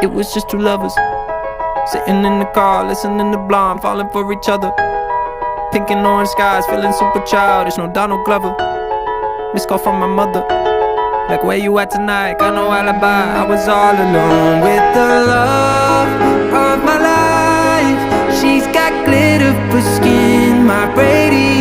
It was just two lovers sitting in the car, listening to Blonde, falling for each other. Pink and orange skies, feeling super childish. No Donald Glover. Missed call from my mother, like, where you at tonight? Got no alibi. I was all alone with the love of my life. She's got glitter for skin, my radiator.